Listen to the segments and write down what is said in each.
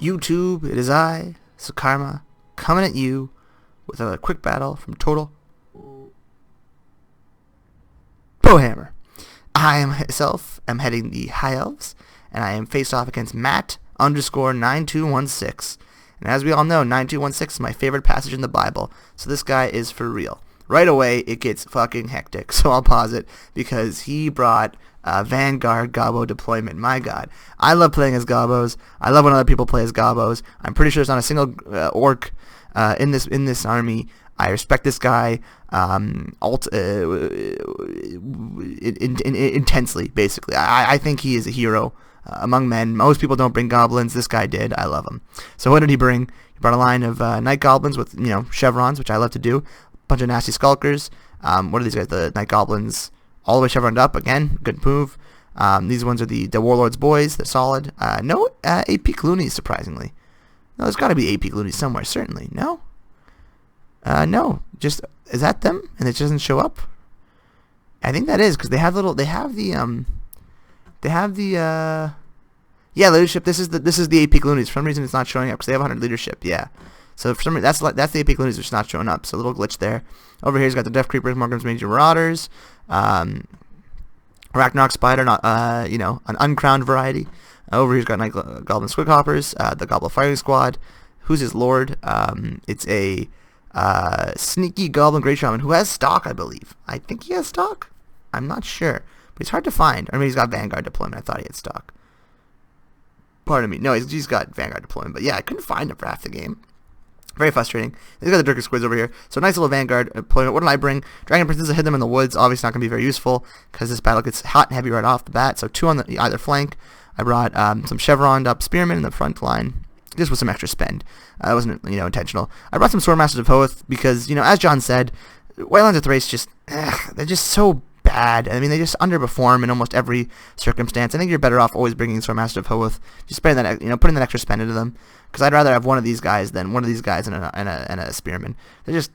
YouTube, it is I, Sakarma, coming at you with a quick battle from Total Brohammer. I myself am heading the High Elves, and I am faced off against Matt_9216. And as we all know, 9216 is my favorite passage in the Bible, so this guy is for real. Right away, it gets fucking hectic, so I'll pause it, because he brought Vanguard Gobbo deployment. My god. I love playing as Gobbos. I love when other people play as Gobbos. I'm pretty sure there's not a single orc in this army. I respect this guy intensely, basically. I think he is a hero among men. Most people don't bring goblins. This guy did. I love him. So what did he bring? He brought a line of night goblins with, chevrons, which I love to do. Bunch of nasty skulkers. What are these guys? The night goblins, all the way chevroned up. Again, good move. These ones are the warlord's boys. They're solid. No AP Clooney, surprisingly. No, there's got to be AP Clooney somewhere. Certainly. No. No. Just is that them? And it doesn't show up. I think that is because they have the leadership. This is the AP Clooney's. For some reason, it's not showing up because they have 100 leadership. Yeah. So for some reason, that's the AP Clooney's, which is not showing up. So a little glitch there. Over here, he's got the Death Creepers, Morgan's Major Marauders, Ragnarok Spider, not an uncrowned variety. Over here, he's got Night Goblin Squighoppers, the Goblin Firing Squad. Who's his lord? It's a sneaky Goblin Great Shaman who has stock, I believe. I think he has stock. I'm not sure, but he's hard to find. I mean, he's got Vanguard deployment. I thought he had stock. Pardon me. No, he's got Vanguard deployment, but yeah, I couldn't find him for half the game. Very frustrating. He's got the Dirker Squids over here. So nice little Vanguard deployment. What did I bring? Dragon Princes, I hid them in the woods. Obviously not going to be very useful because this battle gets hot and heavy right off the bat. So 2 on either flank. I brought some chevroned up spearmen in the front line. Just with some extra spend. It wasn't intentional. I brought some Swordmasters of Hoth because, as John said, Waylands of Thrace just, they're just so bad. I mean, they just underperform in almost every circumstance. I think you're better off always bringing Swordmaster of Hoth, just spending that, putting that extra spend into them. Because I'd rather have one of these guys than one of these guys and a spearman. They're just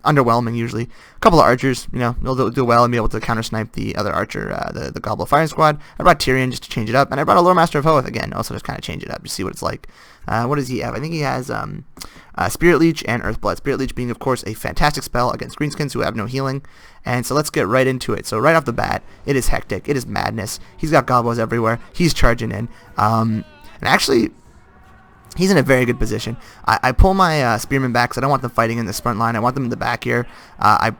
underwhelming usually. A couple of archers, they'll do well and be able to counter snipe the other archer, the Goblin Firing Squad. I brought Tyrion just to change it up, and I brought a Lore Master of Hoth again, also just kind of change it up to see what it's like. What does he have? I think he has Spirit Leech and Earthblood. Spirit Leech being, of course, a fantastic spell against greenskins who have no healing. And so let's get right into it. So right off the bat, it is hectic. It is madness. He's got Gobbos everywhere. He's charging in. And actually, he's in a very good position. I pull my spearmen back because I don't want them fighting in this front line. I want them in the back here. I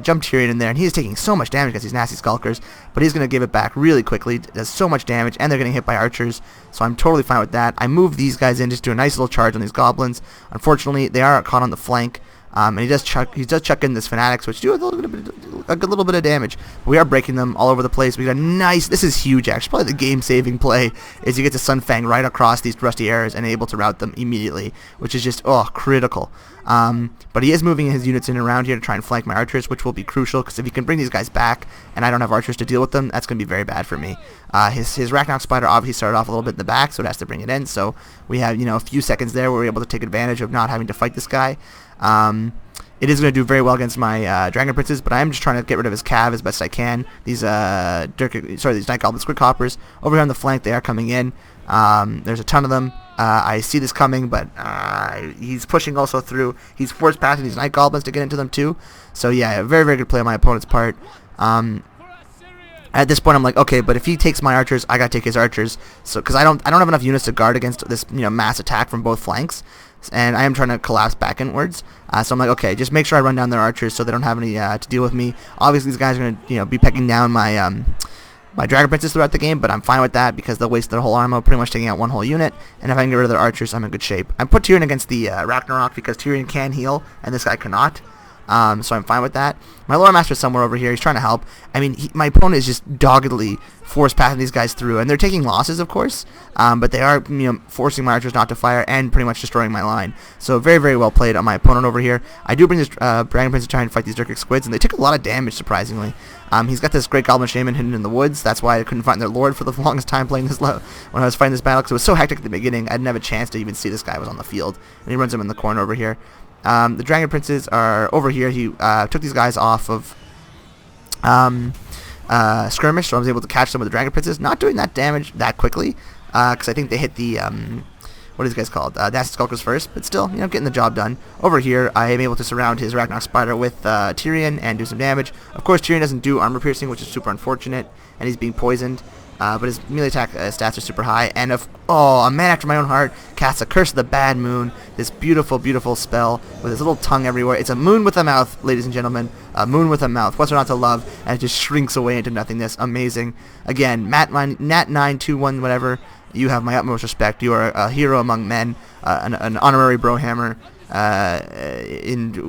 jump Tyrion in there, and he's taking so much damage against these nasty skulkers, but he's going to give it back really quickly. It does so much damage, and they're getting hit by archers, so I'm totally fine with that. I move these guys in, just do a nice little charge on these goblins. Unfortunately, they are caught on the flank. And he does chuck in this Fanatics, which do a good little bit of damage. We are breaking them all over the place. We got a nice. This is huge, actually. Probably the game-saving play is you get to Sunfang right across these rusty arrows and able to route them immediately, which is just critical. But he is moving his units in and around here to try and flank my archers, which will be crucial because if he can bring these guys back and I don't have archers to deal with them, that's going to be very bad for me. His Ragnarok Spider obviously started off a little bit in the back, so it has to bring it in. So we have a few seconds there where we're able to take advantage of not having to fight this guy. It is going to do very well against my Dragon Princes, but I am just trying to get rid of his cav as best I can. These these Night Goblin Squighoppers over here on the flank, they are coming in. There's a ton of them. I see this coming, but he's pushing also through. He's force passing these Night Goblins to get into them too. So yeah, a very, very good play on my opponent's part. At this point, I'm like, okay, but if he takes my archers, I gotta take his archers. So, because I don't have enough units to guard against this, mass attack from both flanks, and I am trying to collapse back inwards. So I'm like, okay, just make sure I run down their archers so they don't have any to deal with me. Obviously, these guys are gonna, be pecking down my my Dragon Princes throughout the game, but I'm fine with that because they'll waste their whole ammo, pretty much taking out one whole unit. And if I can get rid of their archers, I'm in good shape. I put Tyrion against the Ragnarok because Tyrion can heal, and this guy cannot. So I'm fine with that. My Lore Master is somewhere over here. He's trying to help. I mean, my opponent is just doggedly force passing these guys through, and they're taking losses, of course. But they are, forcing my archers not to fire and pretty much destroying my line. So very, very well played on my opponent over here. I do bring this Dragon Prince to try and fight these Dirkic Squids, and they took a lot of damage, surprisingly. He's got this Great Goblin Shaman hidden in the woods. That's why I couldn't find their Lord for the longest time playing this when I was fighting this battle, because it was so hectic at the beginning. I didn't have a chance to even see this guy was on the field. And he runs him in the corner over here. The Dragon Princes are over here. He took these guys off of skirmish, so I was able to catch them with the Dragon Princes. Not doing that damage that quickly. because I think they hit the what are these guys called? Nasty Skulkers first, but still, getting the job done. Over here, I am able to surround his Ragnarok Spider with Tyrion and do some damage. Of course, Tyrion doesn't do armor piercing, which is super unfortunate, and he's being poisoned. But his melee attack stats are super high, and a man after my own heart casts a Curse of the Bad Moon, this beautiful, beautiful spell with his little tongue everywhere. It's a moon with a mouth, ladies and gentlemen, a moon with a mouth. What's there not to love? And it just shrinks away into nothingness. Amazing. Again, Nat921, whatever. You have my utmost respect. You are a hero among men, an honorary Brohammer.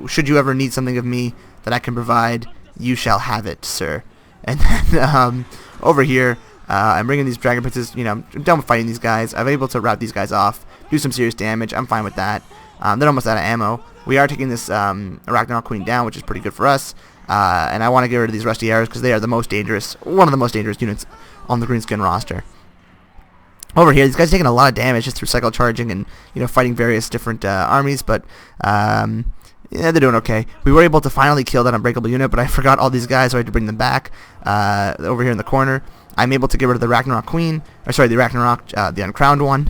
Should you ever need something of me that I can provide, you shall have it, sir. And then over here, I'm bringing these Dragon Princes. I'm done with fighting these guys. I'm able to rout these guys off, do some serious damage. I'm fine with that. They're almost out of ammo. We are taking this Ragnarok Queen down, which is pretty good for us. And I want to get rid of these Rusty Arrows because they are the most dangerous, one of the most dangerous units on the Greenskin roster. Over here, these guys are taking a lot of damage just through cycle charging and fighting various different armies, but yeah, they're doing okay. We were able to finally kill that Unbreakable unit, but I forgot all these guys, so I had to bring them back over here in the corner. I'm able to get rid of the Ragnarok Queen, or sorry, the Ragnarok, the Uncrowned one,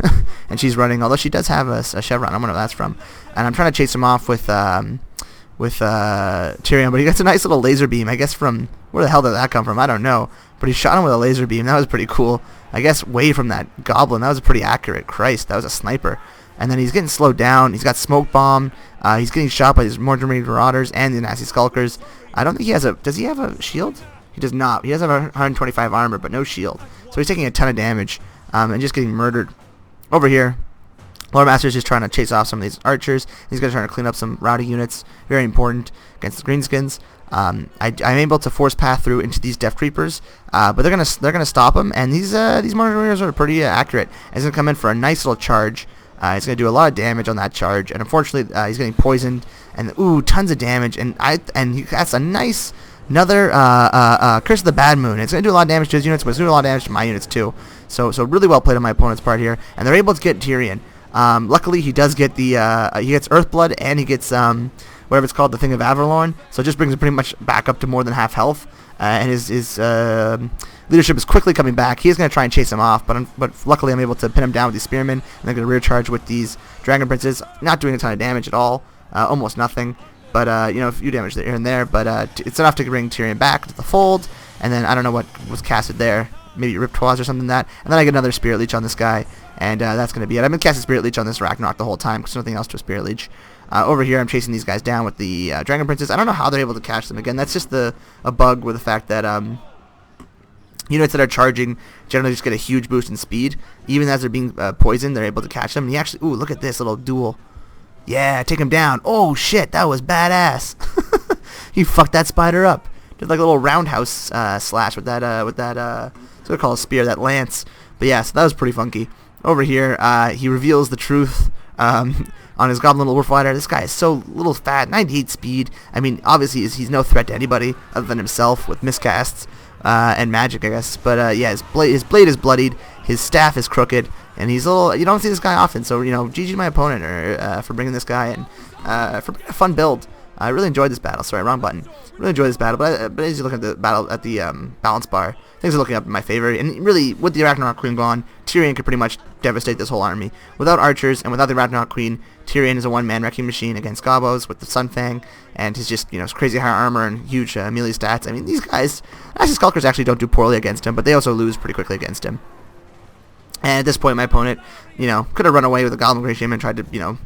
and she's running, although she does have a chevron. I don't know where that's from. And I'm trying to chase him off with Tyrion, but he gets a nice little laser beam, I guess from, where the hell did that come from? I don't know. But he shot him with a laser beam. That was pretty cool. I guess way from that goblin. That was pretty accurate. Christ, that was a sniper. And then he's getting slowed down. He's got smoke bomb. He's getting shot by these Marauders and the Nasty Skulkers. I don't think he has a... Does he have a shield? He does not. He does have 125 armor, but no shield. So he's taking a ton of damage and just getting murdered. Over here, Lord Master is just trying to chase off some of these archers. He's going to try to clean up some rowdy units. Very important against the Greenskins. I'm able to force path through into these Death Creepers, but they're gonna stop him. And these Marauders are pretty accurate. And he's gonna come in for a nice little charge. He's gonna do a lot of damage on that charge, and unfortunately, he's getting poisoned. And tons of damage. And that's a nice another Curse of the Bad Moon. It's gonna do a lot of damage to his units, but it's gonna do a lot of damage to my units too. So really well played on my opponent's part here, and they're able to get Tyrion. Luckily, he does get the he gets Earthblood, and he gets whatever it's called, the Thing of Avalorn. So it just brings him pretty much back up to more than half health, and his leadership is quickly coming back. He is going to try and chase him off, but luckily I'm able to pin him down with these Spearmen, and they're going to rear charge with these Dragon Princes, not doing a ton of damage at all, almost nothing, but a few damage here and there, but it's enough to bring Tyrion back to the fold. And then I don't know what was casted there, maybe Ripped Claws or something like that, and then I get another Spirit Leech on this guy, and that's going to be it. I've been casting Spirit Leech on this Ragnarok the whole time because there's nothing else to a Spirit Leech. Over here, I'm chasing these guys down with the Dragon Princes. I don't know how they're able to catch them. Again, that's just a bug with the fact that units that are charging generally just get a huge boost in speed. Even as they're being poisoned, they're able to catch them. And he actually, look at this little duel. Yeah, take him down. Oh shit, that was badass. He fucked that spider up. Did like a little roundhouse slash with that what's it called, a spear, that lance. But yeah, so that was pretty funky. Over here, he reveals the truth. On his Goblin Little Warfighter. This guy is so little fat, 98 speed. I mean, obviously he's no threat to anybody other than himself with miscasts and magic, I guess. But yeah, his blade is bloodied, his staff is crooked, and he's a little. You don't see this guy often, so GG to my opponent for bringing this guy in for being a fun build. I really enjoyed this battle. Sorry, wrong button. Really enjoyed this battle, but as you look at the battle at the balance bar, things are looking up in my favor. And really, with the Ragnarok Queen gone, Tyrion could pretty much devastate this whole army. Without archers and without the Ragnarok Queen, Tyrion is a one-man wrecking machine against Gobbos with the Sunfang and his just crazy high armor and huge melee stats. I mean, these guys, Nasty Skulkers actually don't do poorly against him, but they also lose pretty quickly against him. And at this point, my opponent, could have run away with the Goblin Great Shame and tried to,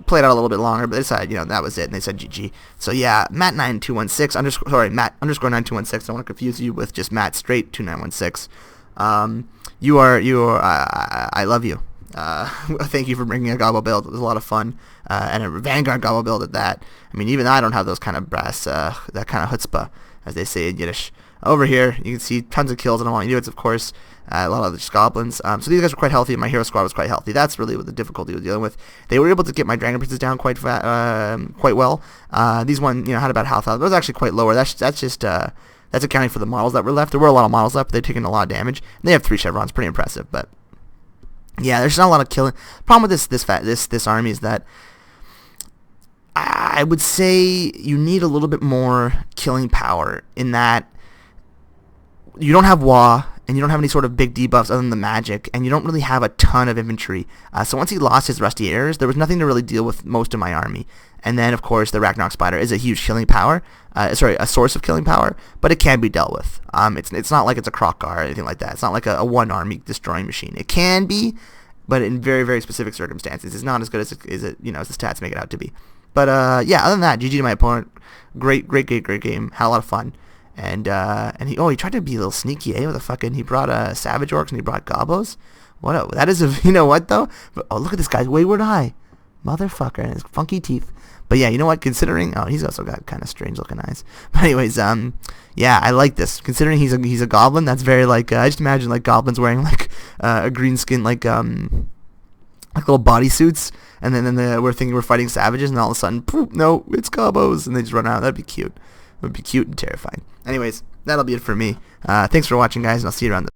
play it out a little bit longer, but they decided, that was it, and they said GG. So yeah, Matt9216 Matt _ 9216. I don't want to confuse you with just Matt straight 2916. You are I love you. Thank you for bringing a Gobbo build. It was a lot of fun, and a Vanguard Gobbo build at that. I mean, even I don't have those kind of brass, that kind of chutzpah, as they say in Yiddish. Over here, you can see tons of kills, and all units, of course. A lot of just goblins. So these guys were quite healthy. My hero squad was quite healthy. That's really what the difficulty was dealing with. They were able to get my Dragon Princes down quite well. These one, had about half health. It was actually quite lower. That's just that's accounting for the models that were left. There were a lot of models left, but they're taking a lot of damage. And they have 3 chevrons, pretty impressive. But yeah, there's not a lot of killing. Problem with this army is that I would say you need a little bit more killing power in that you don't have Wa, and you don't have any sort of big debuffs other than the magic, and you don't really have a ton of infantry. So once he lost his Rusty Arrows, there was nothing to really deal with most of my army. And then, of course, the Ragnarok Spider is a huge killing power, a source of killing power, but it can be dealt with. It's not like it's a Krokgar or anything like that. It's not like a one army destroying machine. It can be, but in very, very specific circumstances. It's not as good as it as the stats make it out to be. But yeah, other than that, GG to my opponent. Great game. Had a lot of fun. And he tried to be a little sneaky, with he brought Savage Orcs and he brought Gobbos. That is you know what though? Oh, look at this guy's wayward eye, motherfucker, and his funky teeth. But yeah, you know what? Considering, he's also got kind of strange looking eyes. But anyways, yeah, I like this. Considering he's a goblin, that's very like I just imagine like goblins wearing like a green skin like little bodysuits, and then we're thinking we're fighting savages, and all of a sudden, poof, no, it's Gobbos, and they just run out. That'd be cute. It would be cute and terrifying. Anyways, that'll be it for me. Thanks for watching, guys, and I'll see you around the